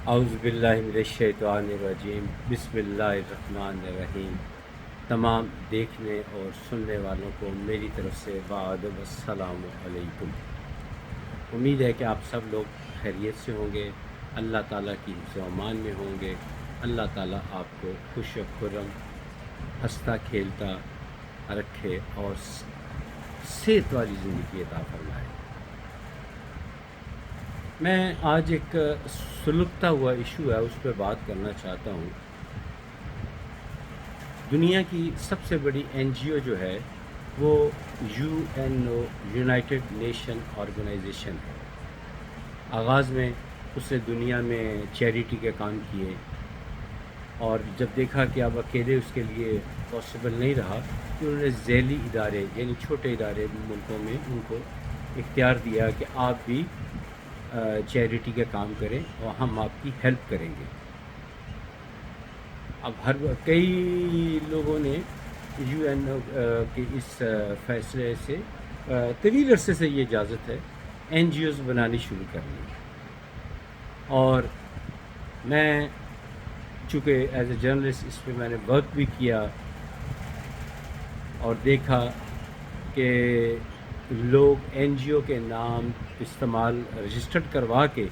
اعوذ باللہ من الشیطان الرجیم، بسم اللہ الرحمن الرحیم۔ تمام دیکھنے اور سننے والوں کو میری طرف سے وعدم السلام علیکم۔ امید ہے کہ آپ سب لوگ خیریت سے ہوں گے، اللہ تعالیٰ کی حفظ و امان میں ہوں گے۔ اللہ تعالیٰ آپ کو خوش و خرم، ہنستا کھیلتا رکھے اور صحت والی زندگی عطا فرمائے۔ میں آج ایک سلگتا ہوا ایشو ہے، اس پہ بات کرنا چاہتا ہوں۔ دنیا کی سب سے بڑی این جی او جو ہے وہ UN یونائٹڈ نیشن آرگنائزیشن ہے۔ آغاز میں اس نے دنیا میں چیریٹی کے کام کیے، اور جب دیکھا کہ اب اکیلے اس کے لیے پاسبل نہیں رہا تو انہوں نے ذیلی ادارے یعنی چھوٹے ادارے ملکوں میں ان کو اختیار دیا کہ آپ بھی چیریٹی کا کام کریں اور ہم آپ کی ہیلپ کریں گے۔ اب کئی لوگوں نے UN کے اس فیصلے سے طویل عرصے سے یہ اجازت ہے این جی اوز بنانی شروع کر لی، اور میں چونکہ ایز اے جرنلسٹ اس پہ میں نے ورک بھی کیا اور دیکھا کہ لوگ این جی او کے نام استعمال رجسٹرڈ کروا کے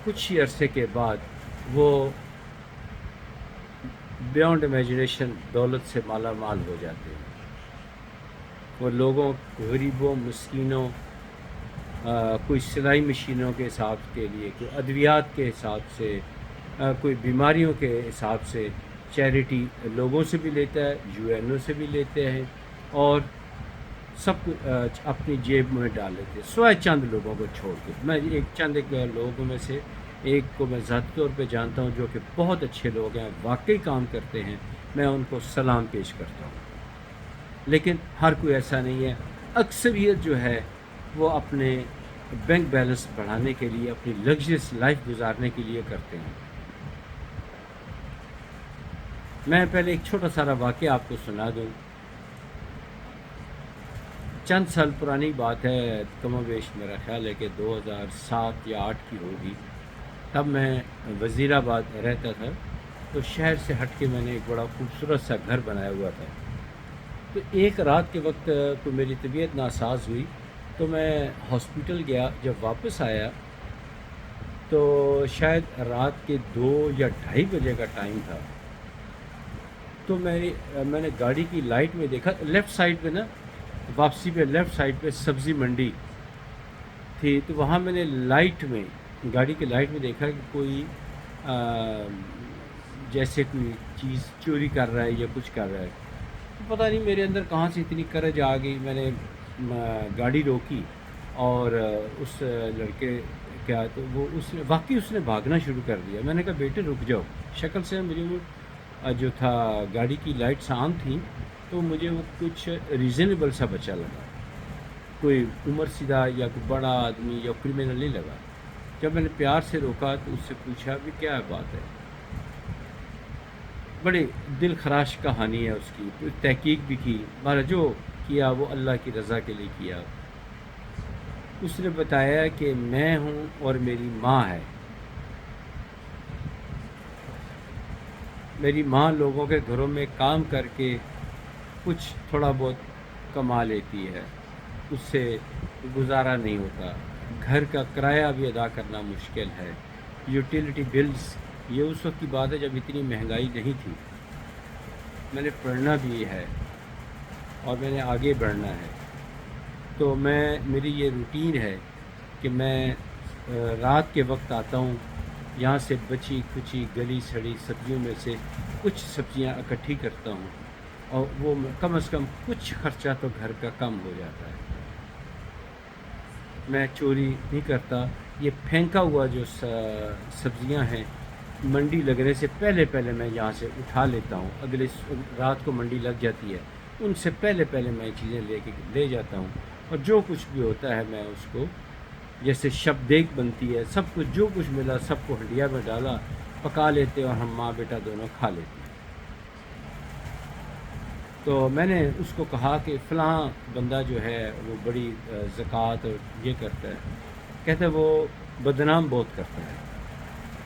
کچھ ہی عرصے کے بعد وہ بیانڈ امیجنیشن دولت سے مالا مال ہو جاتے ہیں۔ وہ لوگوں، غریبوں، مسکینوں، کوئی سلائی مشینوں کے حساب کے لیے، کوئی ادویات کے حساب سے، کوئی بیماریوں کے حساب سے چیریٹی لوگوں سے بھی لیتا ہے، UN سے بھی لیتے ہیں، اور سب اپنی جیب میں ڈال لیتے ہیں سوائے چند لوگوں کو چھوڑ کے۔ میں ایک لوگوں میں سے ایک کو میں ذاتی طور پہ جانتا ہوں جو کہ بہت اچھے لوگ ہیں، واقعی کام کرتے ہیں، میں ان کو سلام پیش کرتا ہوں۔ لیکن ہر کوئی ایسا نہیں ہے۔ اکثریت جو ہے وہ اپنے بینک بیلنس بڑھانے کے لیے، اپنی لگژریس لائف گزارنے کے لیے کرتے ہیں۔ میں پہلے ایک چھوٹا سارا واقعہ آپ کو سنا دوں۔ چند سال پرانی بات ہے، کم و بیش میرا خیال ہے کہ 2007 یا 2008 کی ہوگی۔ تب میں وزیر آباد رہتا تھا، تو شہر سے ہٹ کے میں نے ایک بڑا خوبصورت سا گھر بنایا ہوا تھا۔ تو ایک رات کے وقت کو میری طبیعت ناساز ہوئی، تو میں ہاسپٹل گیا۔ جب واپس آیا تو شاید رات کے 2 یا 2:30 بجے کا ٹائم تھا۔ تو میں نے گاڑی کی لائٹ میں دیکھا، لیفٹ سائڈ پہ نا، واپسی پہ لیفٹ سائڈ پہ سبزی منڈی تھی، تو وہاں میں نے لائٹ میں، گاڑی کی لائٹ میں دیکھا کہ کوئی جیسے کوئی چیز چوری کر رہا ہے یا کچھ کر رہا ہے۔ تو پتہ نہیں میرے اندر کہاں سے اتنی کرج آ گئی، میں نے گاڑی روکی اور اس لڑکے کیا، تو وہ اس نے بھاگنا شروع کر دیا۔ میں نے کہا بیٹے رک جاؤ، شکل سے میری وہ جو تھا گاڑی کی لائٹس آن تھیں، تو مجھے وہ کچھ ریزنیبل سا بچہ لگا، کوئی عمر سیدھا یا کوئی بڑا آدمی یا کرمنل نہیں لگا۔ جب میں نے پیار سے روکا تو اس سے پوچھا بھی کیا بات ہے۔ بڑی دل خراش کہانی ہے اس کی، تحقیق بھی کی، مگر جو کیا وہ اللہ کی رضا کے لیے کیا۔ اس نے بتایا کہ میں ہوں اور میری ماں ہے۔ میری ماں لوگوں کے گھروں میں کام کر کے کچھ تھوڑا بہت کما لیتی ہے، اس سے گزارا نہیں ہوتا، گھر کا کرایہ بھی ادا کرنا مشکل ہے، یوٹیلیٹی بلز۔ یہ اس وقت کی بات ہے جب اتنی مہنگائی نہیں تھی۔ میں نے پڑھنا بھی ہے اور میں نے آگے بڑھنا ہے، تو میری یہ روٹین ہے کہ میں رات کے وقت آتا ہوں، یہاں سے بچی کچی گلی سڑی سبزیوں میں سے کچھ سبزیاں اکٹھی کرتا ہوں، اور وہ کم از کم کچھ خرچہ تو گھر کا کم ہو جاتا ہے۔ میں چوری نہیں کرتا۔ یہ پھینکا ہوا جو سبزیاں ہیں، منڈی لگنے سے پہلے میں یہاں سے اٹھا لیتا ہوں، اگلے رات کو منڈی لگ جاتی ہے، ان سے پہلے میں چیزیں لے جاتا ہوں، اور جو کچھ بھی ہوتا ہے میں اس کو، جیسے شب دیگ بنتی ہے، سب کچھ جو کچھ ملا سب کو ہنڈیا میں ڈالا، پکا لیتے اور ہم ماں بیٹا دونوں کھا لیتے ہیں۔ تو میں نے اس کو کہا کہ فلاں بندہ جو ہے وہ بڑی زکوٰۃ اور یہ کرتا ہے، کہتے وہ بدنام بہت کرتا ہے.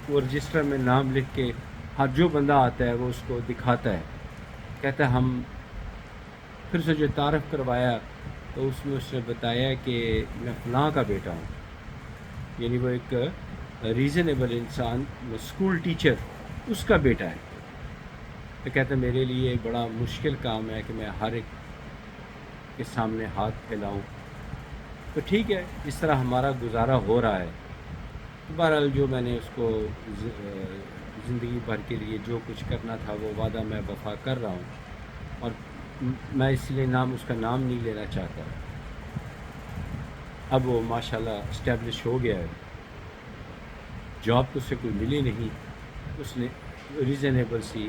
وہ رجسٹر میں نام لکھ کے ہر جو بندہ آتا ہے وہ اس کو دکھاتا ہے, کہتا ہے ہم پھر سے جو تعارف کروایا تو اس نے بتایا کہ میں فلاں کا بیٹا ہوں. یعنی وہ ایک ریزنیبل انسان, اسکول ٹیچر, اس کا بیٹا ہے. تو کہتا ہے میرے لیے بڑا مشکل کام ہے کہ میں ہر ایک کے سامنے ہاتھ پھیلاؤں. تو ٹھیک ہے, اس طرح ہمارا گزارا ہو رہا ہے. بہرحال جو میں نے اس کو زندگی بھر کے لیے جو کچھ کرنا تھا وہ وعدہ میں وفا کر رہا ہوں, اور میں اس لیے اس کا نام نہیں لینا چاہتا. اب وہ ماشاءاللہ اسٹیبلش ہو گیا ہے, جاب تو اسے کوئی ملی نہیں, اس نے ریزنیبل سی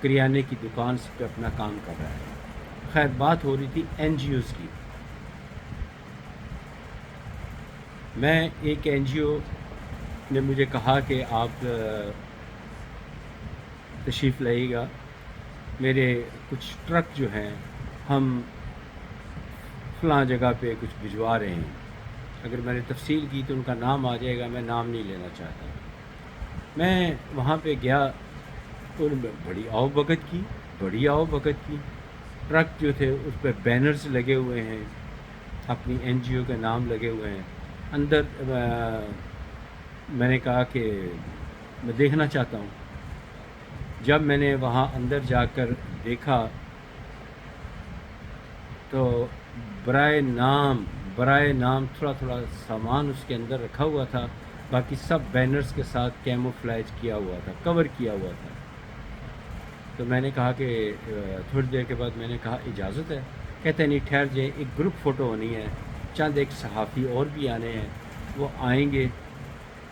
کریانے کی دکان پہ اپنا کام کر رہا ہے. خیر بات ہو رہی تھی این جی اوز کی. میں ایک این جی او نے مجھے کہا کہ آپ تشریف لائیے گا, میرے کچھ ٹرک جو ہیں ہم فلاں جگہ پہ کچھ بھجوا رہے ہیں. اگر میں نے تفصیل کی تو ان کا نام آ جائے گا, میں نام نہیں لینا چاہتا. میں وہاں پہ گیا تو ان میں بڑی آؤ بھگت کی. ٹرک جو تھے اس پہ بینرز لگے ہوئے ہیں, اپنی این جی او کے نام لگے ہوئے ہیں. اندر میں نے کہا کہ میں دیکھنا چاہتا ہوں. جب میں نے وہاں اندر جا کر دیکھا تو برائے نام تھوڑا تھوڑا سامان اس کے اندر رکھا ہوا تھا, باقی سب بینرز کے ساتھ کیمو فلیج کیا ہوا تھا, کور کیا ہوا تھا. تو میں نے کہا کہ تھوڑی دیر کے بعد میں نے کہا اجازت ہے؟ کہتے نہیں ٹھہر جائیں, ایک گروپ فوٹو ہونی ہے, چند ایک صحافی اور بھی آنے ہیں, وہ آئیں گے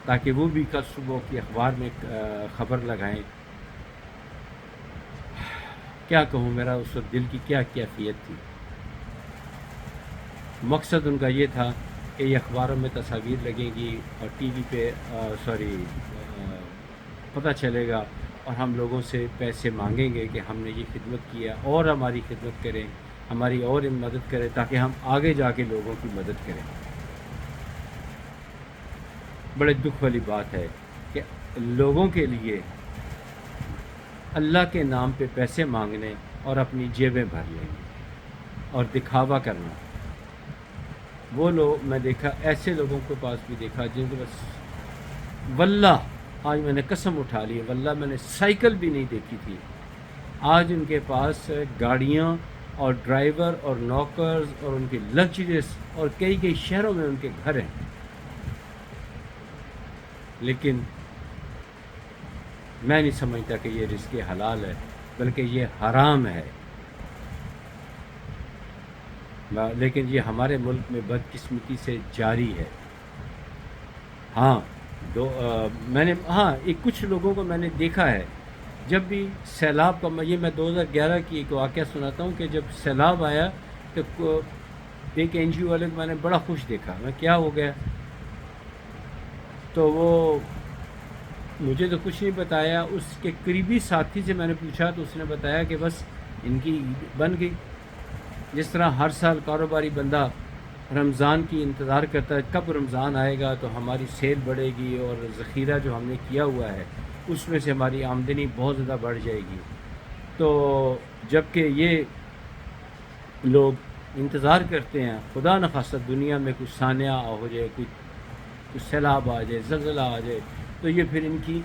تاکہ وہ بھی کل صبح کی اخبار میں خبر لگائیں. کیا کہوں, میرا اس وقت دل کی کیا کیفیت تھی. مقصد ان کا یہ تھا کہ یہ اخباروں میں تصاویر لگیں گی اور ٹی وی پہ پتہ چلے گا, اور ہم لوگوں سے پیسے مانگیں گے کہ ہم نے یہ خدمت کیا اور ہماری خدمت کریں, ہماری اور مدد کریں تاکہ ہم آگے جا کے لوگوں کی مدد کریں. بڑے دکھ والی بات ہے کہ لوگوں کے لیے اللہ کے نام پہ پیسے مانگنے اور اپنی جیبیں بھر لیں اور دکھاوا کرنا. وہ لوگ میں دیکھا, ایسے لوگوں کے پاس بھی دیکھا جن کے پاس واللہ, آج میں نے قسم اٹھا لی, واللہ میں نے سائیکل بھی نہیں دیکھی تھی. آج ان کے پاس گاڑیاں اور ڈرائیور اور نوکرز اور ان کی لگژریز اور کئی شہروں میں ان کے گھر ہیں. لیکن میں نہیں سمجھتا کہ یہ رزق حلال ہے, بلکہ یہ حرام ہے. لیکن یہ ہمارے ملک میں بدقسمتی سے جاری ہے. ہاں ایک کچھ لوگوں کو میں نے دیکھا ہے, جب بھی سیلاب کا, یہ میں 2011 کی ایک واقعہ سناتا ہوں کہ جب سیلاب آیا تو ایک این جی او والے کو میں نے بڑا خوش دیکھا. میں کیا ہو گیا, تو وہ مجھے تو کچھ نہیں بتایا. اس کے قریبی ساتھی سے میں نے پوچھا تو اس نے بتایا کہ بس ان کی بن گئی. جس طرح ہر سال کاروباری بندہ رمضان کی انتظار کرتا ہے, کب رمضان آئے گا تو ہماری سیل بڑھے گی اور ذخیرہ جو ہم نے کیا ہوا ہے اس میں سے ہماری آمدنی بہت زیادہ بڑھ جائے گی. تو جب کہ یہ لوگ انتظار کرتے ہیں خدا نخواستہ دنیا میں کچھ سانحہ ہو جائے, کچھ سیلاب آ جائے, زلزلہ آ جائے, تو یہ پھر ان کی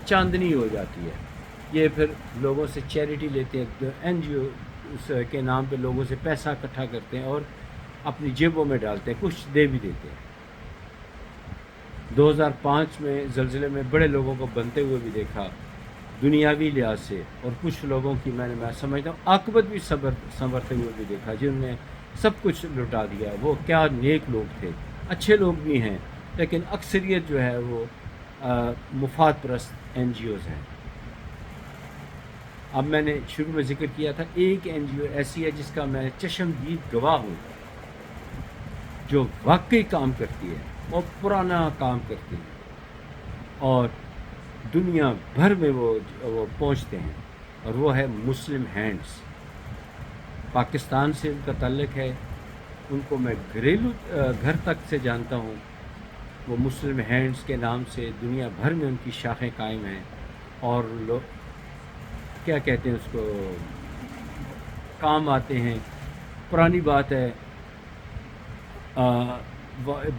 چاندنی ہو جاتی ہے. یہ پھر لوگوں سے چیریٹی لیتے ہیں, این جی او اس کے نام پہ لوگوں سے پیسہ اکٹھا کرتے ہیں اور اپنی جیبوں میں ڈالتے ہیں, کچھ دے بھی دیتے ہیں. 2005 میں زلزلے میں بڑے لوگوں کو بنتے ہوئے بھی دیکھا دنیاوی لحاظ سے, اور کچھ لوگوں کی میں سمجھتا ہوں عاقبت بھی سنورتے ہوئے بھی دیکھا, جنہوں نے سب کچھ لٹا دیا. وہ کیا نیک لوگ تھے, اچھے لوگ بھی ہیں, لیکن اکثریت جو ہے وہ مفاد پرست این جی اوز ہیں. اب میں نے شروع میں ذکر کیا تھا, ایک این جی او ایسی ہے جس کا میں چشمدید گواہ ہوں, جو واقعی کام کرتی ہے اور پرانا کام کرتی ہے اور دنیا بھر میں وہ پہنچتے ہیں, اور وہ ہے مسلم ہینڈز. پاکستان سے ان کا تعلق ہے. ان کو میں گھریلو گھر تک سے جانتا ہوں, وہ مسلم ہینڈز کے نام سے دنیا بھر میں ان کی شاخیں قائم ہیں، اور لوگ کیا کہتے ہیں اس کو، کام آتے ہیں۔ پرانی بات ہے،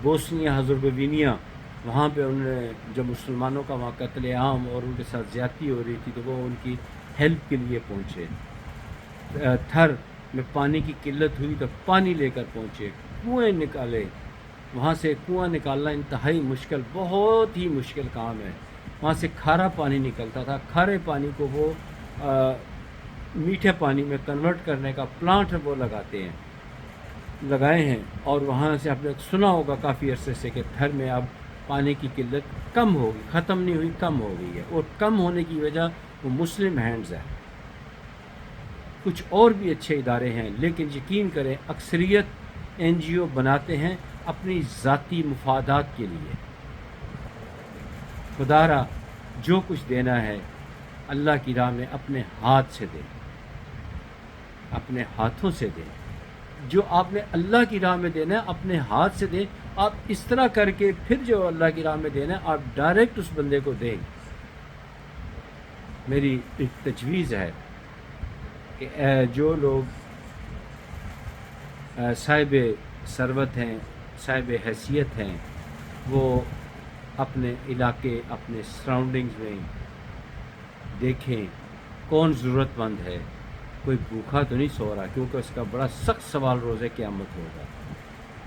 بوسنیا ہرزیگوینیا، وہاں پہ انہوں نے جب مسلمانوں کا وہاں قتل عام اور ان کے ساتھ زیادتی ہو رہی تھی تو وہ ان کی ہیلپ کے لیے پہنچے۔ تھر میں پانی کی قلت ہوئی تو پانی لے کر پہنچے، کنویں نکالے، وہاں سے کنواں نکالنا انتہائی مشکل، بہت ہی مشکل کام ہے۔ وہاں سے کھارا پانی نکلتا تھا، کھارے پانی کو وہ میٹھے پانی میں کنورٹ کرنے کا پلانٹ وہ لگائے ہیں، اور وہاں سے آپ نے سنا ہوگا کافی عرصے سے کہ تھر میں اب پانی کی قلت کم ہوگی، ختم نہیں ہوئی، کم ہو گئی ہے، اور کم ہونے کی وجہ وہ مسلم ہینڈز ہے۔ کچھ اور بھی اچھے ادارے ہیں، لیکن یقین کریں اکثریت این جی او بناتے ہیں اپنی ذاتی مفادات کے لیے۔ خدا را جو کچھ دینا ہے اللہ کی راہ میں اپنے ہاتھ سے دیں، اپنے ہاتھوں سے دیں۔ جو آپ نے اللہ کی راہ میں دینا ہے اپنے ہاتھ سے دیں۔ آپ اس طرح کر کے پھر جو اللہ کی راہ میں دینا ہے آپ ڈائریکٹ اس بندے کو دیں۔ میری ایک تجویز ہے کہ جو لوگ صاحب ثروت ہیں، صاحب حیثیت ہیں، وہ اپنے علاقے، اپنے سراؤنڈنگز میں دیکھیں کون ضرورت مند ہے۔ کوئی بھوکا تو نہیں سو رہا، کیونکہ اس کا بڑا سخت سوال روز قیامت ہوگا۔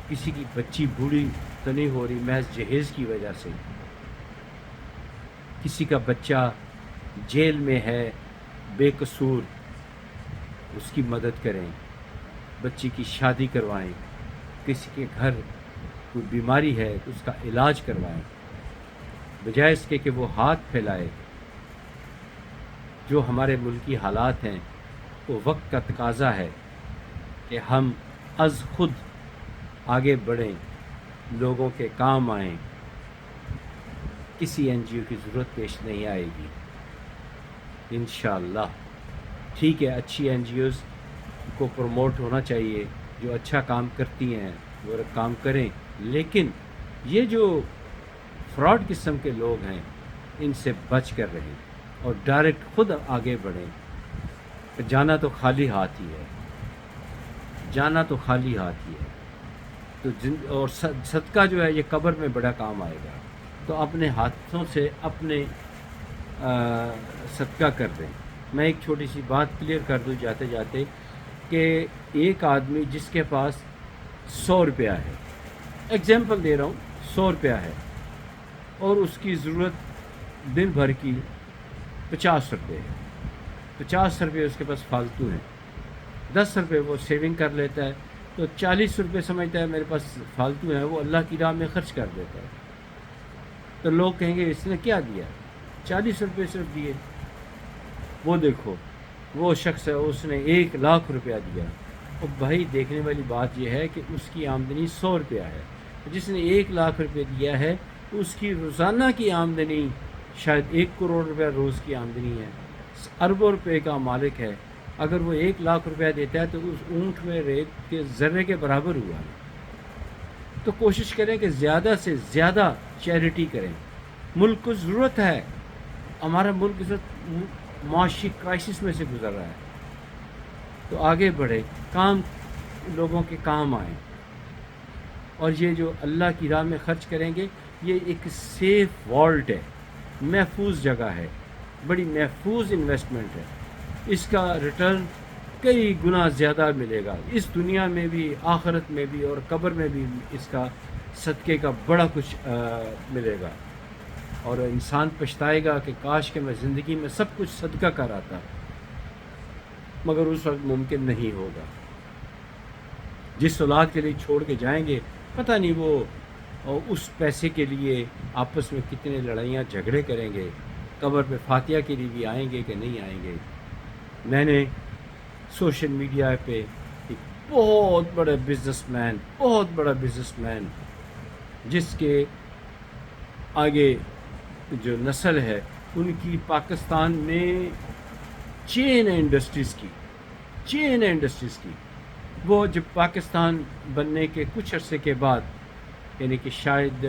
کسی کی بچی بوڑھی تو نہیں ہو رہی محض جہیز کی وجہ سے۔ کسی کا بچہ جیل میں ہے بے قصور، اس کی مدد کریں، بچی کی شادی کروائیں۔ کسی کے گھر کوئی بیماری ہے تو اس کا علاج کروائیں، بجائے اس کے کہ وہ ہاتھ پھیلائے۔ جو ہمارے ملکی حالات ہیں وہ وقت کا تقاضا ہے کہ ہم از خود آگے بڑھیں، لوگوں کے کام آئیں۔ کسی این جی او کی ضرورت پیش نہیں آئے گی انشاءاللہ۔ ٹھیک ہے، اچھی این جی اوز کو پروموٹ ہونا چاہیے، جو اچھا کام کرتی ہیں وہ کام کریں، لیکن یہ جو فراڈ قسم کے لوگ ہیں ان سے بچ کر رہیں اور ڈائریکٹ خود آگے بڑھیں۔ جانا تو خالی ہاتھ ہی ہے، جانا تو خالی ہاتھ ہی ہے، تو اور صدقہ جو ہے یہ قبر میں بڑا کام آئے گا۔ تو اپنے ہاتھوں سے اپنے صدقہ کر دیں۔ میں ایک چھوٹی سی بات کلیئر کر دوں جاتے جاتے کہ ایک آدمی جس کے پاس 100 روپیہ ہے، ایگزامپل دے رہا ہوں، 100 روپیہ ہے اور اس کی ضرورت دن بھر کی 50 روپے ہے، 50 روپے اس کے پاس فالتو ہیں، 10 روپے وہ سیونگ کر لیتا ہے، تو 40 روپے سمجھتا ہے میرے پاس فالتو ہیں، وہ اللہ کی راہ میں خرچ کر دیتا ہے۔ تو لوگ کہیں گے اس نے کیا دیا، 40 روپے صرف دیے۔ وہ دیکھو وہ شخص ہے اس نے 1,00,000 روپیہ دیا۔ اور بھائی دیکھنے والی بات یہ ہے کہ اس کی آمدنی 100 روپیہ ہے، جس نے 1,00,000 روپے دیا ہے اس کی روزانہ کی آمدنی شاید 1 کروڑ روپیہ روز کی آمدنی ہے، اربوں روپے کا مالک ہے۔ اگر وہ 1,00,000 روپیہ دیتا ہے تو اس اونٹ میں ریت کے ذرے کے برابر ہوا ہے۔ تو کوشش کریں کہ زیادہ سے زیادہ چیریٹی کریں۔ ملک کو ضرورت ہے، ہمارا ملک معاشی کرائسس میں سے گزر رہا ہے، تو آگے بڑھے، کام لوگوں کے کام آئیں، اور یہ جو اللہ کی راہ میں خرچ کریں گے یہ ایک سیف والٹ ہے، محفوظ جگہ ہے، بڑی محفوظ انویسٹمنٹ ہے۔ اس کا ریٹرن کئی گنا زیادہ ملے گا، اس دنیا میں بھی، آخرت میں بھی، اور قبر میں بھی اس کا صدقے کا بڑا کچھ ملے گا، اور انسان پچھتائے گا کہ کاش کہ میں زندگی میں سب کچھ صدقہ کر آتا، مگر اس وقت ممکن نہیں ہوگا۔ جس اولاد کے لیے چھوڑ کے جائیں گے پتہ نہیں وہ اس پیسے کے لیے آپس میں کتنے لڑائیاں جھگڑے کریں گے، قبر پہ فاتحہ کے لیے بھی آئیں گے کہ نہیں آئیں گے۔ میں نے سوشل میڈیا پہ ایک بہت بڑا بزنس مین جس کے آگے جو نسل ہے ان کی پاکستان میں چین انڈسٹریز کی، وہ جب پاکستان بننے کے کچھ عرصے کے بعد، یعنی کہ شاید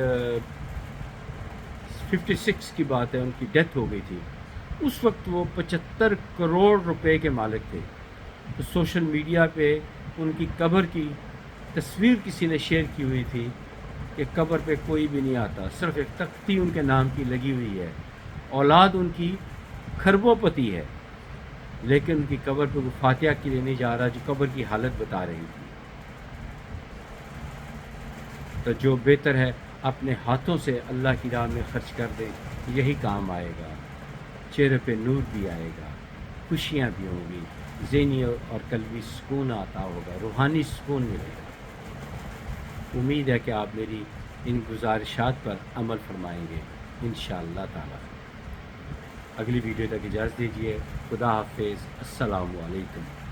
56 کی بات ہے، ان کی ڈیتھ ہو گئی تھی، اس وقت وہ 75 کروڑ روپے کے مالک تھے. تو سوشل میڈیا پہ ان کی قبر کی تصویر کسی نے شیئر کی ہوئی تھی کہ قبر پہ کوئی بھی نہیں آتا، صرف ایک تختی ان کے نام کی لگی ہوئی ہے، اولاد ان کی کھربوں پتی ہے، لیکن ان کی قبر پہ وہ فاتحہ کے لیے نہیں جا رہا جو قبر کی حالت بتا رہی تھی. تو جو بہتر ہے اپنے ہاتھوں سے اللہ کی راہ میں خرچ کر دیں، یہی کام آئے گا، چہرے پہ نور بھی آئے گا، خوشیاں بھی ہوں گی، ذہنی اور قلبی سکون عطا ہوگا، روحانی سکون ملے گا. امید ہے کہ آپ میری ان گزارشات پر عمل فرمائیں گے انشاءاللہ تعالی. اگلی ویڈیو تک اجازت دیجیے. خدا حافظ. السلام علیکم.